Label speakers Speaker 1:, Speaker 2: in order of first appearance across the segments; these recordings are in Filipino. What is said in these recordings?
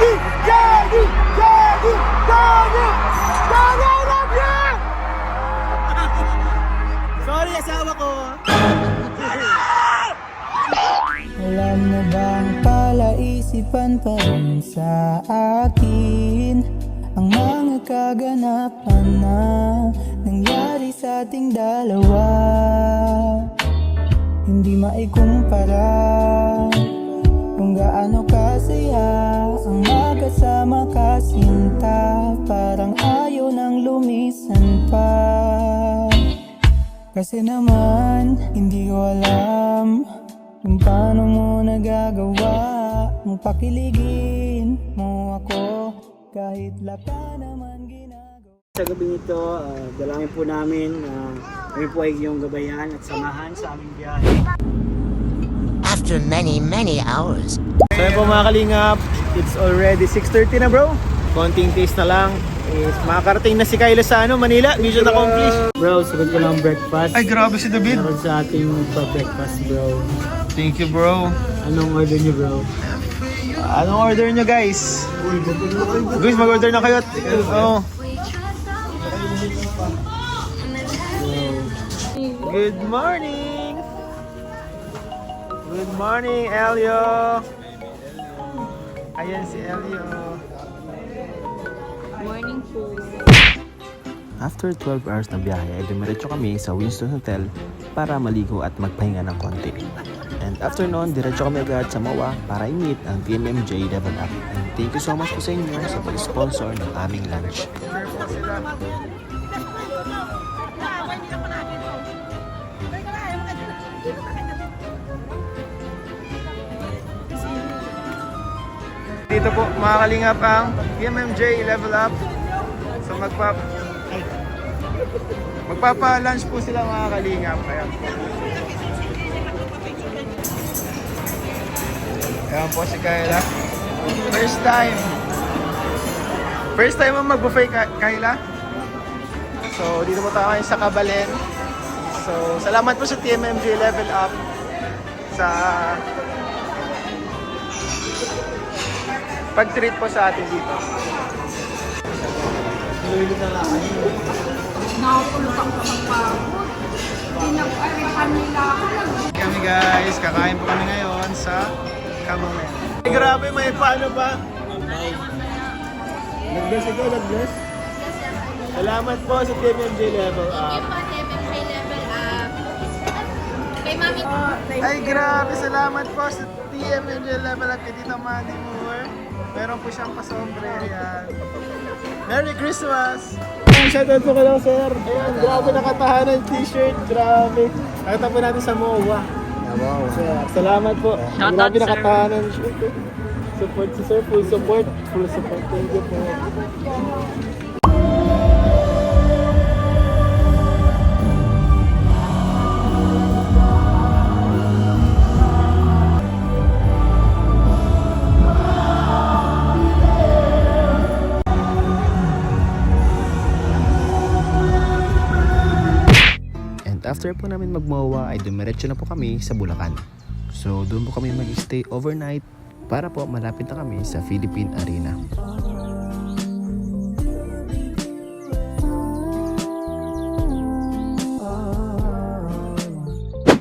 Speaker 1: Gagi! Gagi! Gagi! Gagi! I love you! Sorry, asawa ko.
Speaker 2: Alam mo bang palaisipan pa rin sa akin ang mga kaganapan na nangyari sa ating dalawa. Hindi maikumpara kung gaano kasaya ang magkasama kasinta. Parang ayaw nang lumisan pa. Kasi naman hindi ko alam kung paano mo nagagawa mong pakiligin mo ako kahit laka naman ginagawa.
Speaker 1: Sa gabi nito, dalangin po namin kami po ay iyong gabayan at samahan sa aming biyahe.
Speaker 3: After many hours.
Speaker 1: So yun po mga kalingap, it's already 6:30 na bro. Konting taste na lang. Is makakarating na si Kyla sa Manila. Mission accomplished. Bro, sagot ko lang breakfast.
Speaker 4: Ay, grabe si David.
Speaker 1: Meron sa ating magpa-breakfast bro.
Speaker 4: Thank you, bro.
Speaker 1: Anong order niyo bro?
Speaker 4: Anong order nyo, guys? Guys, mag-order na kayo. Oh. Good morning. Good morning, Elio. Ayan si Elio.
Speaker 5: Morning po.
Speaker 6: After 12 hours na biyahe ay dumiretso kami sa Winston Hotel para maligo at magpahinga ng konti. And after noon, diretso kami agad sa MOA para i-meet ang TMMJ Level Up. And thank you so much po sa inyo sa pag-sponsor ng aming lunch.
Speaker 4: Dito po, mga kalingap ang TMMJ Level Up. So magpapa-lunch po sila mga kalingap. Ayan po. Ayan po si Kyla. First time mo mag-buffet, Kyla. So dito po tayo sa Kabalen. So salamat po sa TMMJ Level Up sa pag-treat po sa atin dito.
Speaker 5: Nakapulutan ka magpagod. Pinag-arihan nila ako.
Speaker 4: Kami guys, kakain po kami ngayon sa Kamomen. Ay, grabe, may paano ba?
Speaker 1: Nag-bless ikaw, nag-bless?
Speaker 4: Salamat po sa TMMJ Level Up.
Speaker 5: Kay Mami.
Speaker 4: Ay, grabe, salamat po sa TMMJ Level Up kay Tita Mandy Moore. Meron po siyang pasombre. Ayan. Merry Christmas! Shoutout po kayo, sir. Ayan, grabe nakatahanan t-shirt. Grabe. Nakita po natin sa MOA.
Speaker 1: Wow.
Speaker 4: Sir, salamat po. Grabe nakatahanan shirt. Support si sir. Full support. Full support. Thank you po.
Speaker 6: After po namin mag-MOA ay dumiretso na po kami sa Bulacan. So doon po kami mag-stay overnight para po malapit na kami sa Philippine Arena.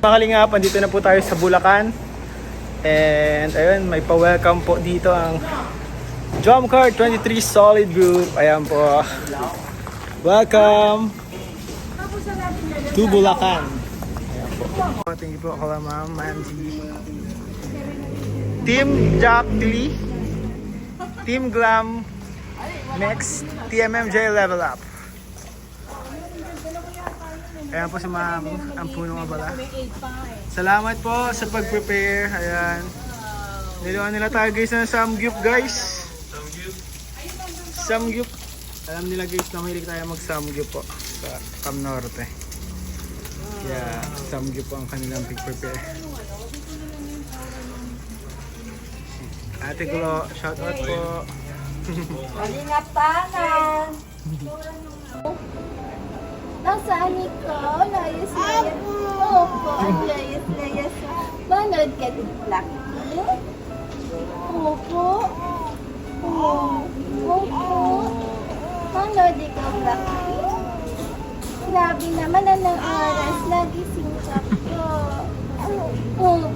Speaker 4: Mga kalingap, andito na po tayo sa Bulacan. And ayun, may pa-welcome po dito ang Jomcar 23 Solid Group. Ayan po. Welcome to Bulacan. Ayan po. Thank you po kala Ma'am Mandy. Team Jack Lee, Team Glam, next TMMJ Level Up. Ayan po si Ma'am, ang punong abala. Salamat po sa pag-prepare. Ayan. Niluan nila tayo guys ng Samgyup guys. Samgyup. Alam nila guys na mahilig tayo mag-Samgyup po sa Cam Norte. Yeah, Samgyup po ang kanilang pag-prepare. Ate Glo, shoutout po.
Speaker 5: Kalingapanan. Nasaan ikaw? Layas-layas. Opo, ang layas-layas. Manood ka din, Black. Opo. oras, nagising ka po. Opo.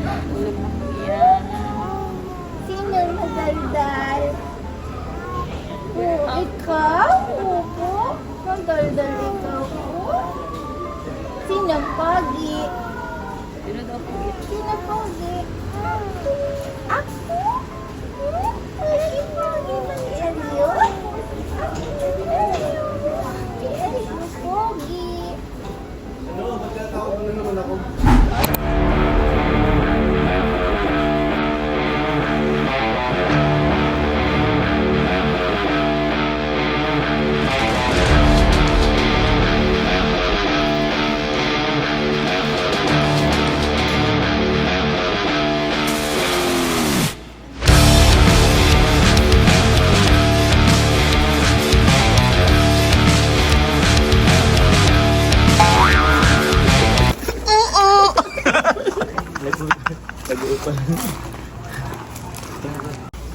Speaker 7: Tulog na po yan.
Speaker 5: Sino madaldal? Ikaw? Opo. Madaldal ikaw po. Sino pogi?
Speaker 7: Sino daw po yan?
Speaker 5: Sino pogi? Ako? Pogi ng Elio? Si Elio pogi.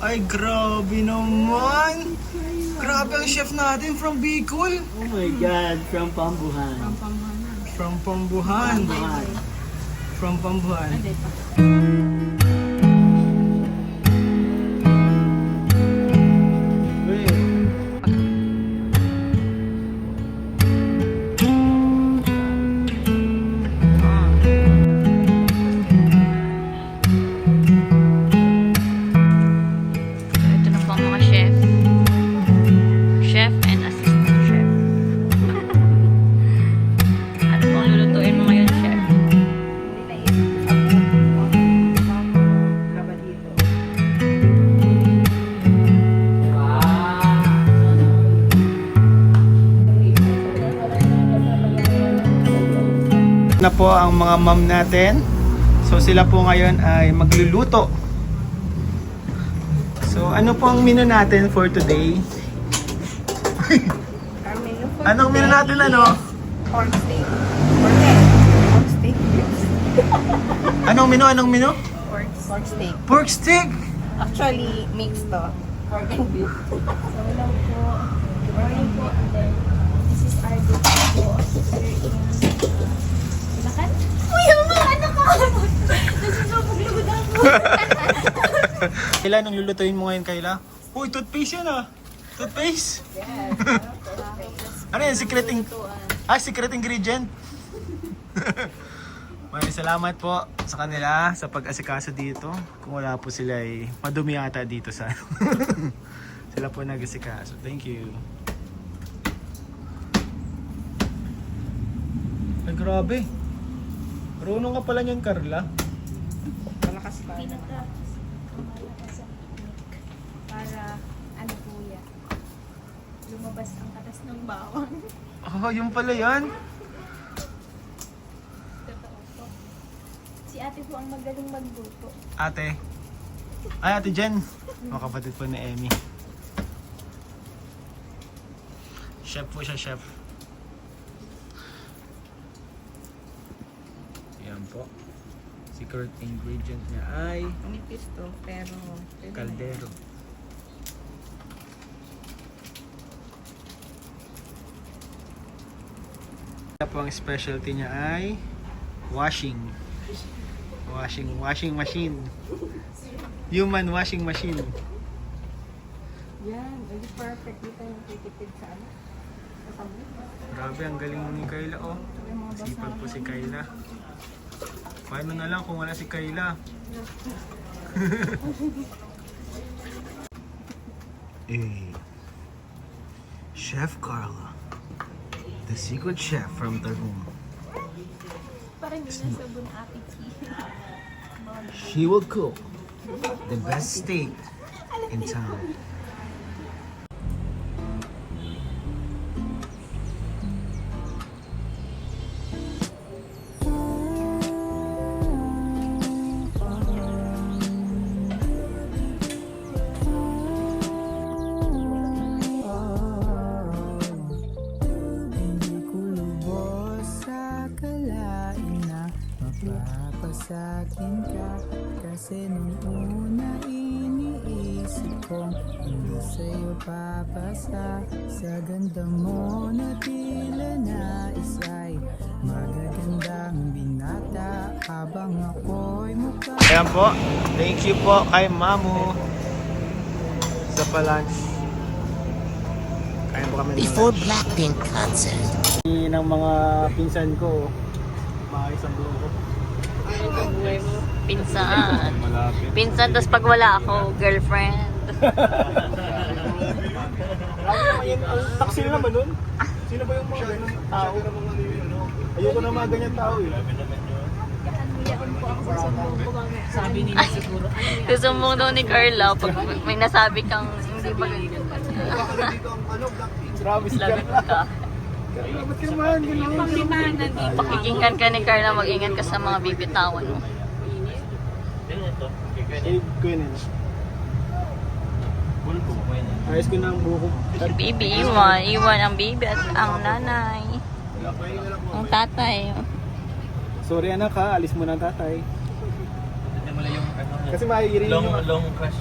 Speaker 4: Ay, grabe naman! Grabe ang chef natin from Bicol!
Speaker 1: Oh my God, from Pambuhan.
Speaker 4: From Pambuhan. From Pambuhan.
Speaker 7: Ito na po ang mga chef. Chef and assistant chef. Ano po ang lulutuin mo ngayon, chef?
Speaker 4: Na po ang mga mom natin. So sila po ngayon ay magluluto. So ano po ang menu natin for today? Anong menu natin ano?
Speaker 8: Pork steak. Pork steak.
Speaker 4: Anong menu? Anong menu?
Speaker 8: Pork steak.
Speaker 4: Pork steak!
Speaker 8: Actually, mixed to. Pork and beef.
Speaker 5: Good morning po. This is our duty po. Silakan? Uy, yung mga anak ko! Nasusubog lugod ako.
Speaker 4: Kayla, anong lulutuin mo ngayon, Kayla? Uy, toothpaste yan ah! Toothpaste? Ano yan? Secret ingredient? Maraming salamat po sa kanila sa pag-asikaso dito. Kung wala po sila ay madumi ata dito sa sila po nag-asikaso. Thank you. Ay, grabe. Marunong ka pala niyan, Carla.
Speaker 8: Malakas pa.
Speaker 5: Para, ano po yan, lumabas ang katas ng bawang.
Speaker 4: Oh, yung pala yan.
Speaker 5: Totoo po. Si ate po ang magaling magluto.
Speaker 4: Ate. Ay, Ate Jen. Mga kapatid po ni Emmy. Chef po siya, chef. Yan po. Secret ingredient niya ay
Speaker 8: Nipis to, pero...
Speaker 4: kaldero. Yan po ang specialty niya ay washing machine. Human washing machine.
Speaker 8: Yan, very perfect. Dito yung titipid sa ano. Sa sabon.
Speaker 4: Grabe, ang galing ni Kayla, oh. Sipag po si Kayla. Paano na lang kung wala si Kayla? Chef Carla, the secret chef from Tagum.
Speaker 5: Parang yun na sabon apiki.
Speaker 4: She will cook the best steak in town.
Speaker 2: Hindi ko lubos sa kalain na mapapasakin ka. Kasi nung una iniisip kong hindi sa'yo papasa sa ganda mo na tila nais ay magagandang binata habang ako'y mukha.
Speaker 1: Ayan po. Thank you po kay Mamu sa pa-lunch. Kain po kami ng
Speaker 3: Before
Speaker 1: lunch.
Speaker 3: Blackpink concert.
Speaker 1: Ng mga pinsan ko, maayos ang buho ko.
Speaker 7: Pinsan. Pinsan, tapos pag wala ako, girlfriend.
Speaker 1: Ang taksil naman nun. Sino ba yung mga ganun tao? Ayoko na mga ganyan tao eh.
Speaker 7: Susumbong daw ni Carla pag may nasabi kang hindi ba ganyan.
Speaker 1: Grabe si
Speaker 7: Lagot
Speaker 1: Carla.
Speaker 7: ka.
Speaker 1: Ba't ka naman? Ganun.
Speaker 7: Pakikinggan ka ni Carla, mag-ingat ka sa mga bibitawan mo.
Speaker 1: Eh, Queen eh. Ayos ko na ang buho ko.
Speaker 7: Bibi, iwan ang bibi at ang nanay. Ang tatay.
Speaker 1: Sorry anak ha, alis mo na ang tatay. Kasi mahihirin yung long crush.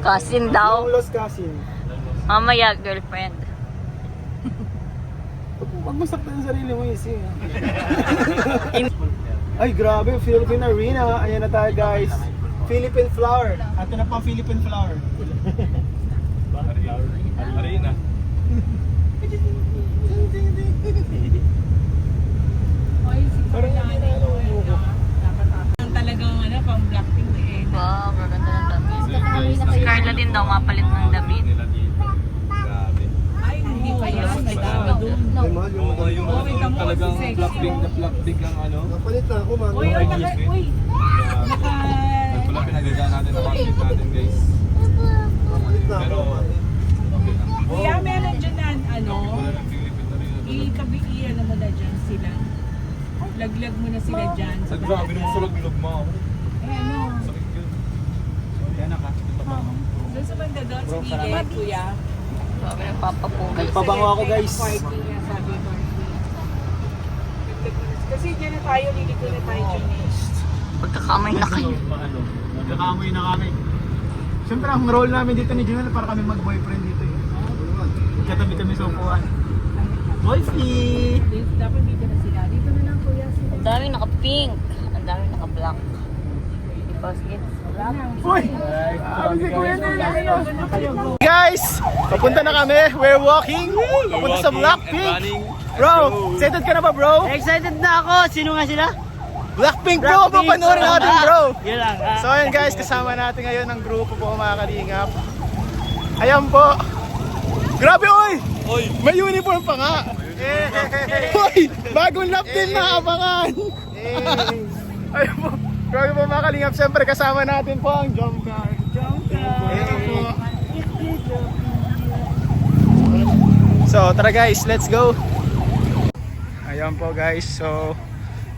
Speaker 7: Cousin daw.
Speaker 1: Long lost cousin.
Speaker 7: Mamaya, girlfriend.
Speaker 1: Huwag mo saktan ang sarili mo, easy. Ay, grabe, Philippine Arena. Ayan na tayo, guys. Philippine Flower. Ato na pa Philippine Flower. Arena.
Speaker 8: Talagang pang Blackpink eh.
Speaker 7: Wow, maganda ng damit. Si Carla din daw mapalit ng damit.
Speaker 8: Ay, hindi pa yan. Nagdami doon.
Speaker 1: Yung talagang Blackpink ang ano. Napalit na ako, man.
Speaker 8: Uy, naka...
Speaker 9: Wala pinagagaan natin ang outfit natin, guys. Pero,
Speaker 8: Kuya, meron dyan na, i-ano mo na dyan sila. Laglag mo na sila dyan.
Speaker 9: sa grabe nung sulog-log mo ako.
Speaker 8: Eh, ano?
Speaker 9: Sakit yun. Yan na ka.
Speaker 8: Doon sa banda doon, sa gilid, kuya.
Speaker 7: Grabe, nagpapapugay.
Speaker 1: Nagpabango ako, guys.
Speaker 8: Parking nga, sabi ko. Kasi dyan na tayo, liliko na tayo dyan eh.
Speaker 7: Pagkakamay na kayo.
Speaker 1: Nagkakamoy na kami. Siyempre, ang role namin dito ni Junel para kami mag-boyfriend dito eh. Katabi kami sa upuan. Boyfriend!
Speaker 8: Dapat dito na sila. Dito na lang, kuya, sila.
Speaker 7: Ang daming naka-pink. Ang daming naka-black. Because it's black.
Speaker 1: Uy! Guys! Papunta na kami. We're walking. Papunta sa Blackpink. Bro, excited ka na ba, bro?
Speaker 2: Excited na ako! Sino nga sila?
Speaker 1: Blackpink, bro! Papanoorin natin, bro!
Speaker 2: Yun lang.
Speaker 1: So ayun guys, kasama natin ngayon ng grupo po mga kalingap. Ayan po. Grabe, oy! May uniform pa nga! Hoy! Bagong lap din na abangan! Ayun po. Grabe po mga kalingap. Siyempre kasama natin po ang jump car. Ayun po. So tara guys, let's go! Ayan po guys. So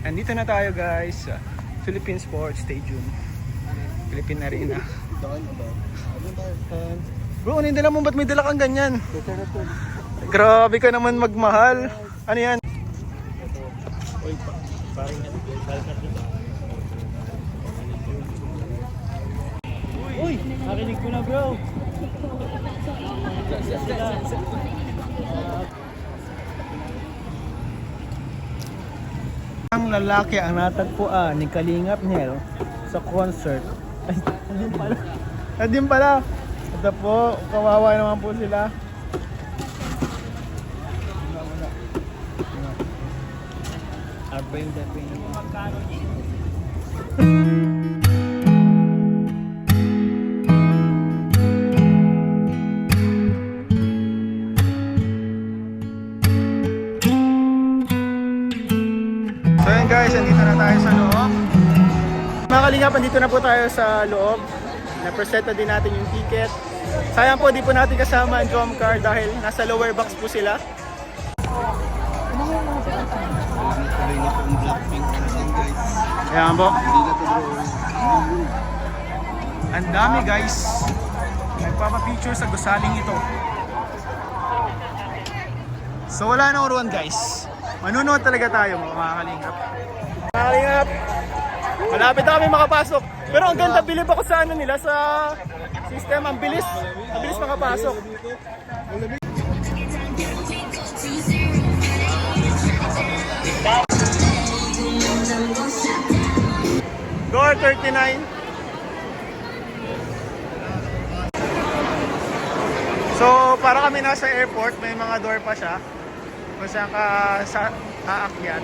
Speaker 1: andito na tayo guys sa Philippine Sports Stadium. Philippine Arena. Bro, ano yung dala mo? Ba't may dala kang ganyan? Grabe ka naman magmahal. Ano yan? Uy! Narinig ko na bro! Ang lalaki ang natagpuan ni Kalingap Nel sa concert. Ay, andun pala. Andun pala. Ito po, kawawa naman po sila. So yun guys, andito na tayo sa loob. Mga kalingap, andito na po tayo sa loob. Na-presenta din natin yung ticket. Sayang po, di po natin kasama ang drum car dahil nasa lower box po sila. Ayan po. Ang dami guys. Nagpapapicture sa gusaling ito. So wala nang uruan guys. Manunood talaga tayo mga kalingap. Mga kalingap, Malapit na kami makapasok. Pero ang ganda, bilib ako sa ano nila, sa system. Ang bilis makapasok. Door 39. So, para kami nasa airport, may mga door pa siya. Kung saan ka aakyat.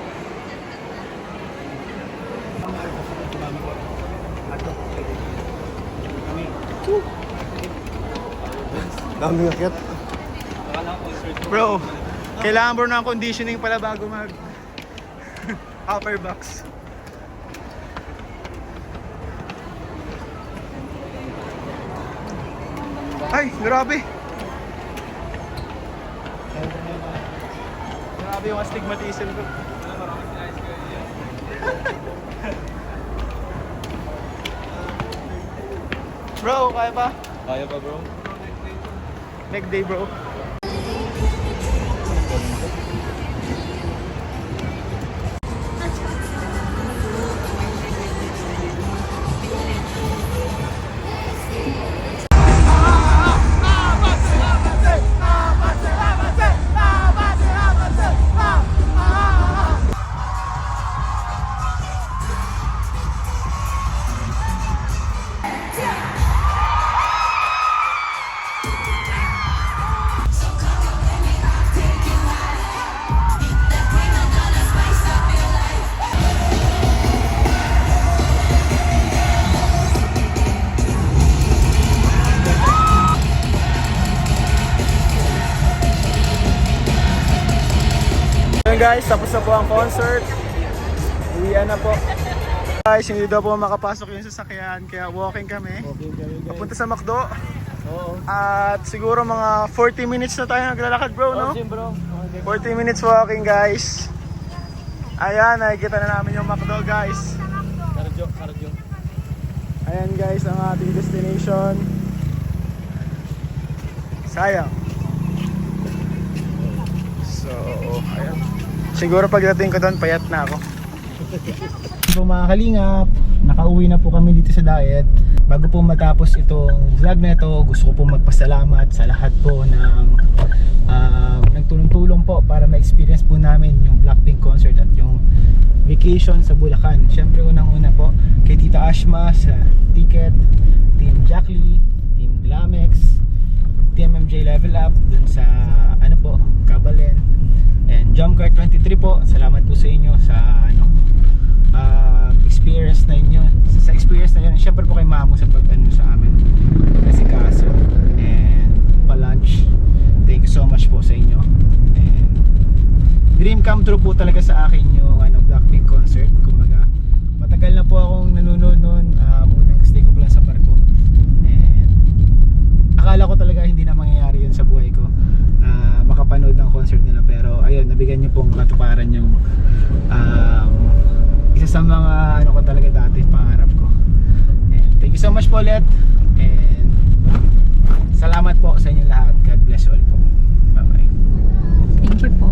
Speaker 4: Daming akyat.
Speaker 1: Bro, kailangan bro ng conditioning pala bago mag upper box. Ay, grabe. Grabe yung astigmatism ko. Bro, kaya pa?
Speaker 9: Kaya pa bro?
Speaker 1: Next day, bro. Guys, tapos na po ang concert. Uwian na po. Guys, hindi daw po makapasok yung sasakyan, kaya walking kami. Papunta sa McDo. At siguro mga 40 minutes na tayo naglalakad bro, no? 40 minutes walking guys. Ayan, nakikita na namin yung McDo guys.
Speaker 9: Cardio.
Speaker 1: Ayan guys, ang ating destination. Sayang. So, ayan. Siguro pagdating ko doon, payat na ako. So mga kalingap, nakauwi na po kami dito sa diet. Bago po matapos itong vlog na ito, gusto ko po magpasalamat sa lahat po ng nagtulong-tulong po para ma-experience po namin yung Blackpink concert at yung vacation sa Bulacan. Siyempre unang-una po kay Tita Ashma sa ticket, Team Jack Lee, Team Glamex, Team MJ Level Up dun sa ano po, Kabalen, and Jumcart 23 po. Salamat po sa inyo sa experience na inyo, sa experience na yun. Siyempre po kay Mamo sa pag-ano sa amin kasi kaso and pa-lunch. Thank you so much po sa inyo, and dream come true po talaga sa akin yung Blackpink concert. Kumbaga matagal na po akong nanonood noon. Unang stay ko lang sa barko, and akala ko talaga hindi na mangyayari yun sa buhay ko, makapanood ng concert nila. Pero ayun, nabigyan niyo pong katuparan yung isa sa mga ko talaga dati pangarap ko. And thank you so much po ulit, and salamat po sa inyo lahat. God bless you all po. Bye bye.
Speaker 7: Thank you po.